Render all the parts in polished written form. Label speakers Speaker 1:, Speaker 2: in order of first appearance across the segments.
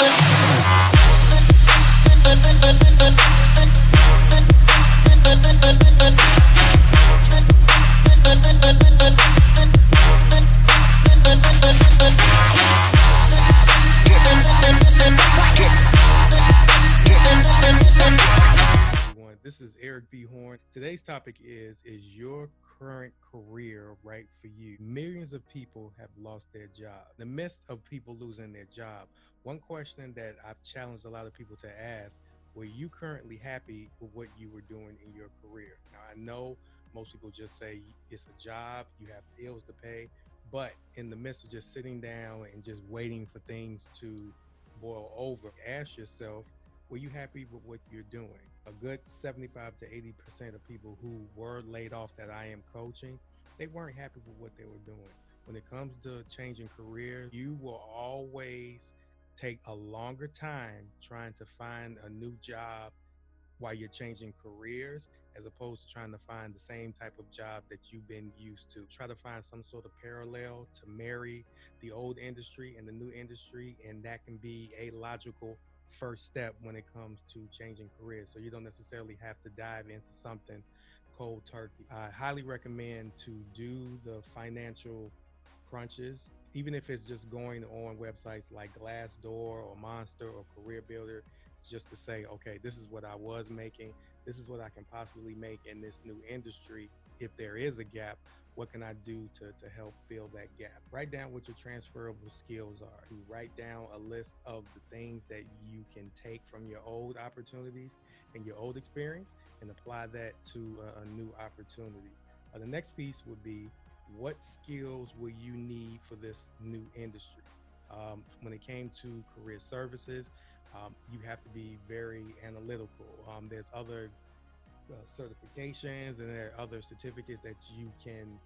Speaker 1: Everyone, this is Eric B. Horn. Today's topic is your current career right for you? Millions of people have lost their job. In the midst of people losing their job, one question that I've challenged a lot of people to ask, were you currently happy with what you were doing in your career? Now, I know most people just say it's a job, you have bills to pay, but in the midst of just sitting down and just waiting for things to boil over, ask yourself, were you happy with what you're doing? A good 75 to 80% of people who were laid off that I am coaching, they weren't happy with what they were doing. When it comes to changing careers, you will always take a longer time trying to find a new job while you're changing careers as opposed to trying to find the same type of job that you've been used to. Try to find some sort of parallel to marry the old industry and the new industry, and that can be a logical first step when it comes to changing careers. So you don't necessarily have to dive into something cold turkey. I highly recommend to do the financial crunches, even if it's just going on websites like Glassdoor or Monster or Career Builder, just to say, okay, this is what I was making. This is what I can possibly make in this new industry. If there is a gap, what can I do to help fill that gap? Write down what your transferable skills are. You write down a list of the things that you can take from your old opportunities and your old experience and apply that to a new opportunity. The next piece would be, what skills will you need for this new industry? When it came to career services, you have to be very analytical. There's other certifications and there are other certificates that you can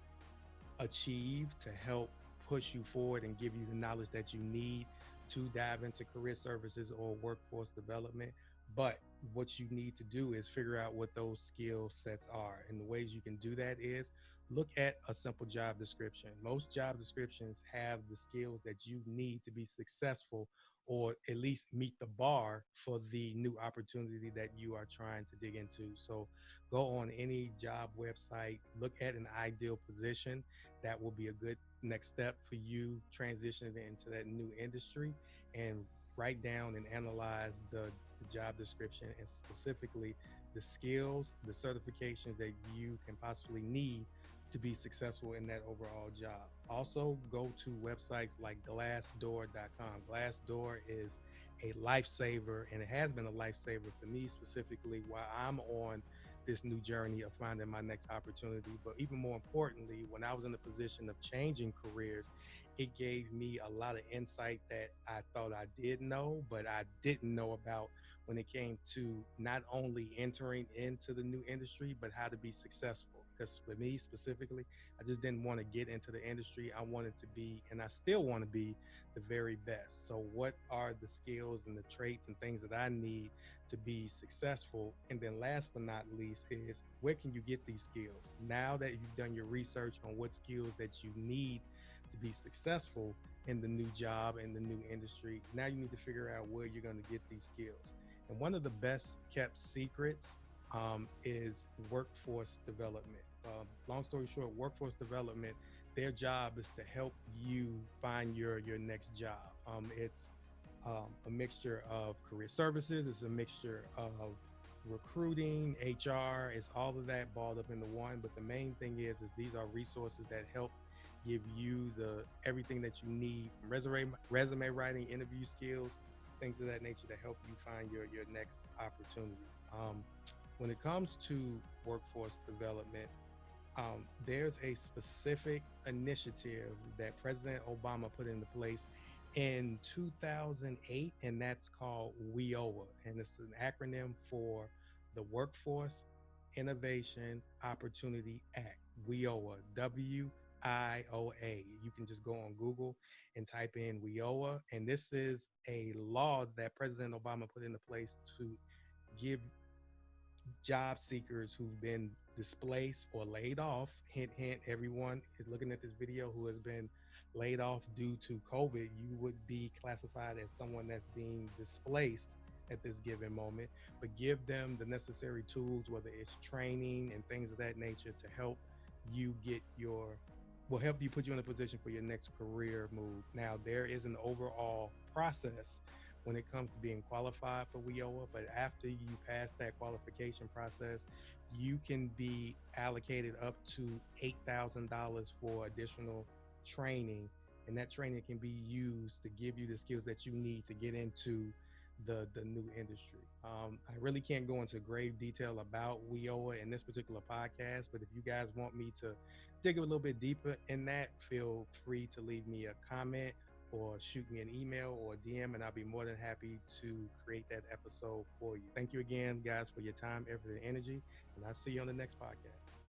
Speaker 1: achieve to help push you forward and give you the knowledge that you need to dive into career services or workforce development. But what you need to do is figure out what those skill sets are. And the ways you can do that is look at a simple job description. Most job descriptions have the skills that you need to be successful or at least meet the bar for the new opportunity that you are trying to dig into. So go on any job website, look at an ideal position that will be a good next step for you transitioning into that new industry, and write down and analyze the job description and specifically the skills, the certifications that you can possibly need to be successful in that overall job. Also, go to websites like glassdoor.com. Glassdoor is a lifesaver, and it has been a lifesaver for me specifically while I'm on this new journey of finding my next opportunity. But even more importantly, when I was in the position of changing careers, it gave me a lot of insight that I thought I did know, but I didn't know about when it came to not only entering into the new industry, but how to be successful. Because for me specifically, I just didn't want to get into the industry. I wanted to be, and I still want to be, the very best. So, what are the skills and the traits and things that I need to be successful? And then, last but not least, is where can you get these skills? Now that you've done your research on what skills that you need to be successful in the new job and the new industry, now you need to figure out where you're going to get these skills. And one of the best kept secrets is workforce development. Long story short, workforce development, their job is to help you find your next job. It's a mixture of career services, it's a mixture of recruiting, HR, it's all of that balled up into one. But the main thing is these are resources that help give you the everything that you need: resume writing, interview skills, things of that nature to help you find your next opportunity. When it comes to workforce development, there's a specific initiative that President Obama put into place in 2008, and that's called WIOA, and it's an acronym for the Workforce Innovation Opportunity Act. WIOA, WIOA. You can just go on Google and type in WIOA, and this is a law that President Obama put into place to give job seekers who've been displaced or laid off, hint hint, everyone is looking at this video who has been laid off due to COVID, you would be classified as someone that's being displaced at this given moment. But give them the necessary tools, whether it's training and things of that nature, to help you get your will help you put you in a position for your next career move. Now, there is an overall process when it comes to being qualified for WIOA, but after you pass that qualification process, you can be allocated up to $8,000 for additional training. And that training can be used to give you the skills that you need to get into the new industry. I really can't go into grave detail about WIOA in this particular podcast, but if you guys want me to dig a little bit deeper in that, feel free to leave me a comment or shoot me an email or a DM, and I'll be more than happy to create that episode for you. Thank you again, guys, for your time, effort, and energy, and I'll see you on the next podcast.